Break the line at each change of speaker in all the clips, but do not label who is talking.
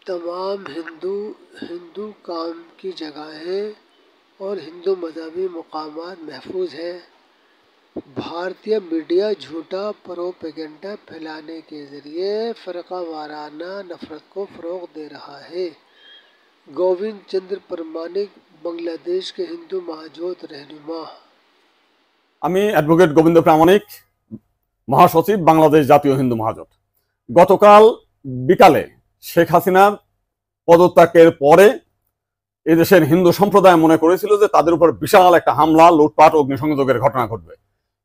तमाम हिंदू हिंदू काम की जगहें और हिंदू मजहबी मकामात महफूज हैं। भारतीय मीडिया झूठा प्रोपेगेंडा फैलाने के जरिए फ़िरका वाराना नफरत को फ़रोग़ दे रहा है। गोविंद चंद्र परमाणिक, बांग्लादेश के हिंदू महाजोत रहनुमा।
আমি অ্যাডভোকেট গোবিন্দ প্রামাণিক, মহাসচিব বাংলাদেশ জাতীয় হিন্দু মহাজোট। গতকাল বিকালে শেখ হাসিনার পদত্যাগের পরে এদেশের হিন্দু সম্প্রদায় মনে করেছিল যে তাদের উপর বিশাল একটা হামলা, লুটপাট, অগ্নিসংযোগের ঘটনা ঘটবে।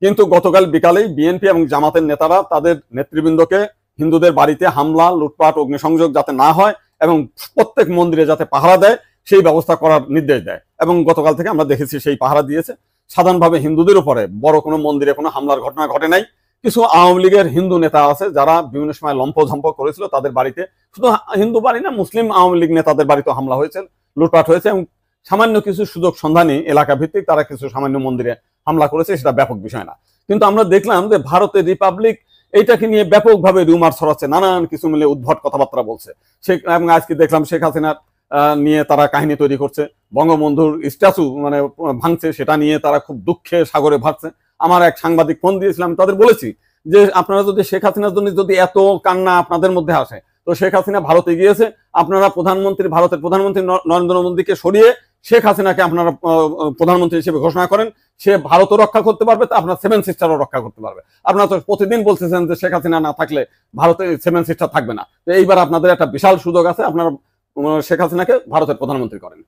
কিন্তু গতকাল বিকালেই বিএনপি এবং জামাতের নেতারা তাদের নেতৃবৃন্দকে হিন্দুদের বাড়িতে হামলা, লুটপাট, অগ্নিসংযোগ যাতে না হয় এবং প্রত্যেক মন্দিরে যাতে পাহারা দেয় সেই ব্যবস্থা করার নির্দেশ দেয়। এবং গতকাল থেকে আমরা দেখেছি সেই পাহারা দিয়েছে। সাধারণভাবে হিন্দুদের উপরে বড় কোনো মন্দিরে কোনো হামলার ঘটনা ঘটে নাই। কিছু আওয়ামী লীগের হিন্দু নেতা আছে যারা বিভিন্ন সময় লম্পঝম্প করেছিল, তাদের বাড়িতে, শুধু হিন্দু বাড়ি না, মুসলিম আওয়ামী লীগ নেতাদের বাড়িতে হামলা হয়েছে, লুটপাট হয়েছে এবং সামান্য কিছু সুযোগ সন্ধানী এলাকা ভিত্তিক তারা কিছু সামান্য মন্দিরে হামলা করেছে, সেটা ব্যাপক বিষয় না। কিন্তু আমরা দেখলাম যে ভারতের রিপাবলিক এইটাকে নিয়ে ব্যাপকভাবে রুমার ছড়াচ্ছে, নানান কিছু মিলে উদ্ভট কথাবার্তা বলছে। এবং আজকে দেখলাম শেখ হাসিনার নিয়ে তারা কাহিনী তৈরি করছে, বঙ্গবন্ধুর স্ট্যাচু মানে ভাঙছে, সেটা নিয়ে তারা খুব দুঃখে সাগরে ভাসছে। আমার এক সাংবাদিক ফোন দিয়েছিলাম, তাদের বলেছি যে আপনারা যদি শেখ হাসিনার জন্য যদি এত কান্না আপনাদের মধ্যে আসে, তো শেখ হাসিনা ভারতে গিয়েছে, আপনারা ভারতের প্রধানমন্ত্রী নরেন্দ্র মোদীকে সরিয়ে শেখ হাসিনাকে আপনারা প্রধানমন্ত্রী হিসেবে ঘোষণা করেন, সে ভারতও রক্ষা করতে পারবে, তা আপনার সেভেন সিস্টারও রক্ষা করতে পারবে। আপনারা তো প্রতিদিন বলতেছেন যে শেখ হাসিনা না থাকলে ভারতে সেভেন সিস্টার থাকবে না। তো এইবার আপনাদের একটা বিশাল সুযোগ আছে, আপনারা শেখ হাসিনাকে ভারতের প্রধানমন্ত্রী করেন।